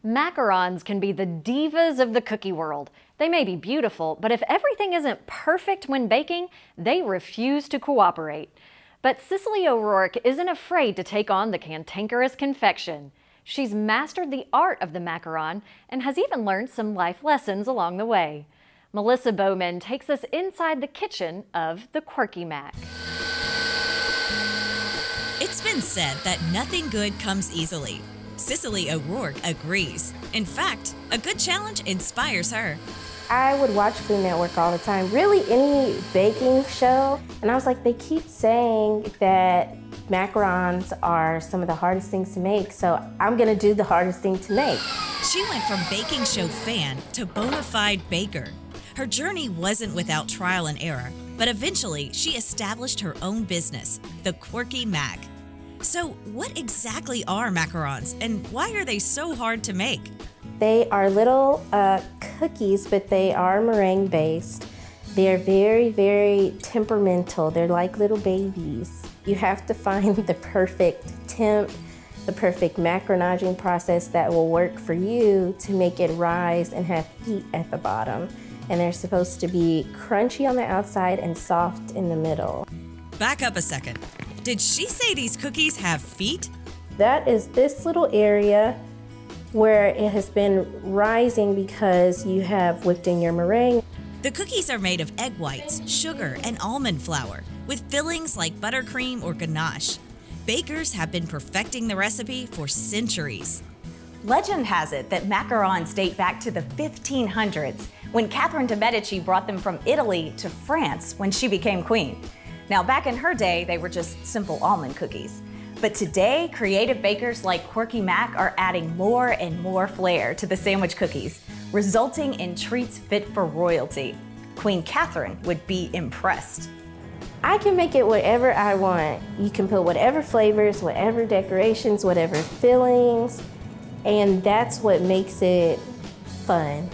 Macarons can be the divas of the cookie world. They may be beautiful, but if everything isn't perfect when baking, they refuse to cooperate. But Sisily O'Rourke isn't afraid to take on the cantankerous confection. She's mastered the art of the macaron and has even learned some life lessons along the way. Melissa Bowman takes us inside the kitchen of the Quirky Mac. It's been said that nothing good comes easily. Sisily O'Rourke agrees. In fact, a good challenge inspires her. I would watch Food Network all the time, really any baking show, and I was like, they keep saying that macarons are some of the hardest things to make, so I'm gonna do the hardest thing to make. She went from baking show fan to bona fide baker. Her journey wasn't without trial and error, but eventually she established her own business, the Quirky Mac. So what exactly are macarons and why are they so hard to make? They are little cookies, but they are meringue based. They're very, very temperamental. They're like little babies. You have to find the perfect temp, the perfect macaronaging process that will work for you to make it rise and have feet at the bottom. And they're supposed to be crunchy on the outside and soft in the middle. Back up a second. Did she say these cookies have feet? That is this little area where it has been rising because you have whipped in your meringue. The cookies are made of egg whites, sugar, and almond flour, with fillings like buttercream or ganache. Bakers have been perfecting the recipe for centuries. Legend has it that macarons date back to the 1500s, when Catherine de' Medici brought them from Italy to France when she became queen. Now, back in her day, they were just simple almond cookies. But today, creative bakers like Quirky Mac are adding more and more flair to the sandwich cookies, resulting in treats fit for royalty. Queen Catherine would be impressed. I can make it whatever I want. You can put whatever flavors, whatever decorations, whatever fillings, and that's what makes it fun.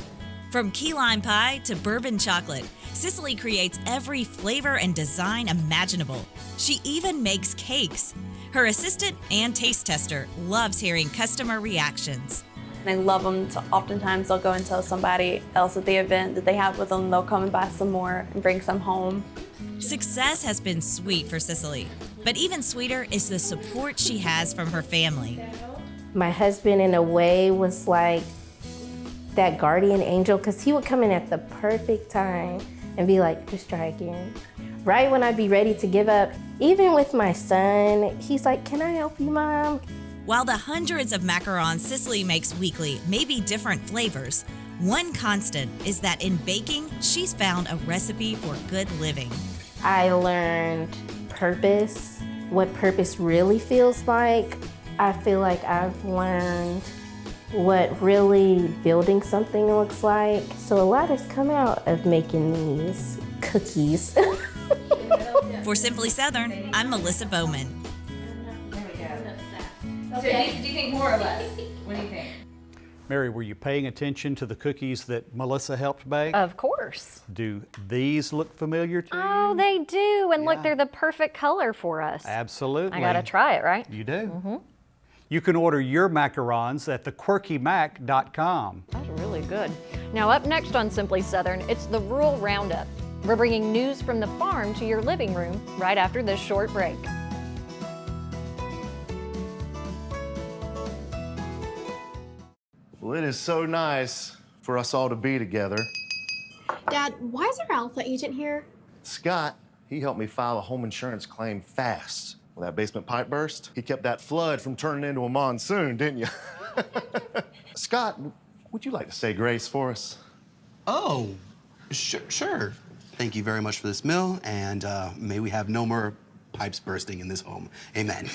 From key lime pie to bourbon chocolate, Sisily creates every flavor and design imaginable. She even makes cakes. Her assistant and taste tester loves hearing customer reactions. I love them. So oftentimes they'll go and tell somebody else at the event that they have with them. They'll come and buy some more and bring some home. Success has been sweet for Sisily, but even sweeter is the support she has from her family. My husband, in a way, was like that guardian angel because he would come in at the perfect time and be like, just try again. Right when I'd be ready to give up. Even with my son, he's like, can I help you, Mom? While the hundreds of macarons Sisily makes weekly may be different flavors, one constant is that in baking, she's found a recipe for good living. I learned purpose, what purpose really feels like. I feel like I've learned what really building something looks like. So a lot has come out of making these cookies. For Simply Southern, I'm Melissa Bowman. So do you think more or less? What do you think? Mary, were you paying attention to the cookies that Melissa helped bake? Of course. Do these look familiar to you? Oh, they do. And look, they're the perfect color for us. Absolutely. I gotta try it, right? You do. You can order your macarons at thequirkymac.com. That's really good. Now up next on Simply Southern, it's the Rural Roundup. We're bringing news from the farm to your living room right after this short break. Well, it is so nice for us all to be together. Dad, why is our Alpha agent here? Scott, he helped me file a home insurance claim fast. When that basement pipe burst, he kept that flood from turning into a monsoon, didn't you? Scott, would you like to say grace for us? Oh, sure. Thank you very much for this meal, and may we have no more pipes bursting in this home. Amen.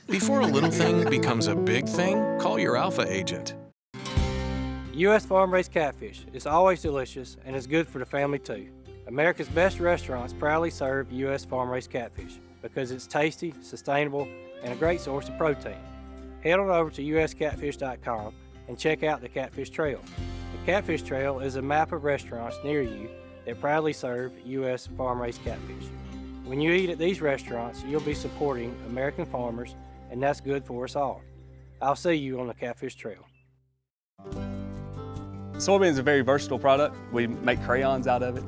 Before a little thing becomes a big thing, call your Alpha agent. U.S. farm-raised catfish. It's always delicious, and it's good for the family, too. America's best restaurants proudly serve U.S. farm-raised catfish because it's tasty, sustainable, and a great source of protein. Head on over to uscatfish.com and check out the Catfish Trail. The Catfish Trail is a map of restaurants near you that proudly serve U.S. farm-raised catfish. When you eat at these restaurants, you'll be supporting American farmers, and that's good for us all. I'll see you on the Catfish Trail. Soybeans is a very versatile product. We make crayons out of it.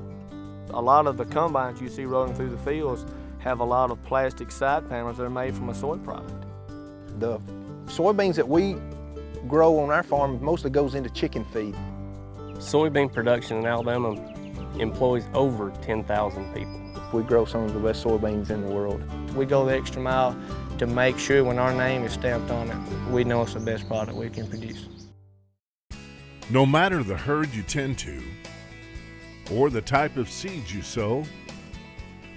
A lot of the combines you see rolling through the fields have a lot of plastic side panels that are made from a soy product. The soybeans that we grow on our farm mostly goes into chicken feed. Soybean production in Alabama employs over 10,000 people. We grow some of the best soybeans in the world. We go the extra mile to make sure when our name is stamped on it, we know it's the best product we can produce. No matter the herd you tend to, or the type of seeds you sow,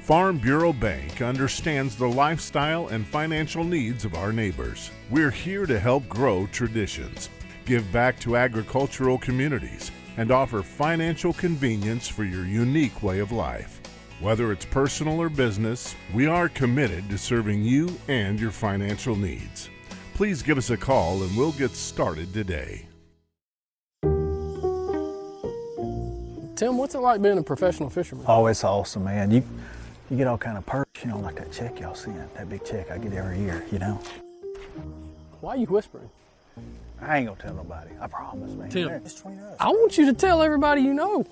Farm Bureau Bank understands the lifestyle and financial needs of our neighbors. We're here to help grow traditions, give back to agricultural communities, and offer financial convenience for your unique way of life. Whether it's personal or business, we are committed to serving you and your financial needs. Please give us a call and we'll get started today. Tim, what's it like being a professional fisherman? Oh, it's awesome, man. You get all kind of perks, like that check y'all see, that big check I get every year, Why are you whispering? I ain't gonna tell nobody, I promise, man. Tim, it's between us. I want you to tell everybody you know.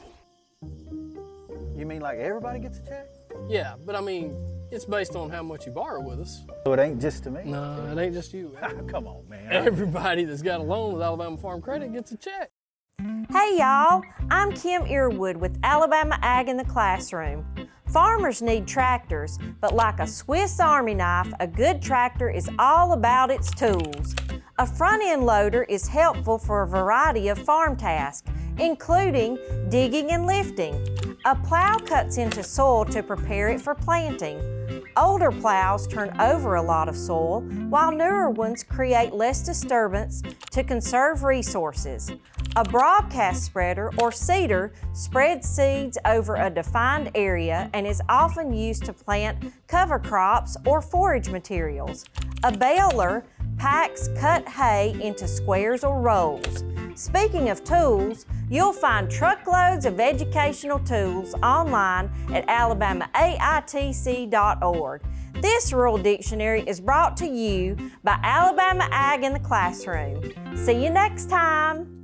You mean like everybody gets a check? Yeah, but I mean, it's based on how much you borrow with us. So it ain't just to me? No, it ain't just you. Come on, man. Everybody that's got a loan with Alabama Farm Credit gets a check. Hey y'all, I'm Kim Earwood with Alabama Ag in the Classroom. Farmers need tractors, but like a Swiss Army knife, a good tractor is all about its tools. A front-end loader is helpful for a variety of farm tasks, including digging and lifting. A plow cuts into soil to prepare it for planting. Older plows turn over a lot of soil, while newer ones create less disturbance to conserve resources. A broadcast spreader or seeder spreads seeds over a defined area and is often used to plant cover crops or forage materials. A baler packs cut hay into squares or rolls. Speaking of tools, you'll find truckloads of educational tools online at alabamaAITC.org. This Rural Dictionary is brought to you by Alabama Ag in the Classroom. See you next time.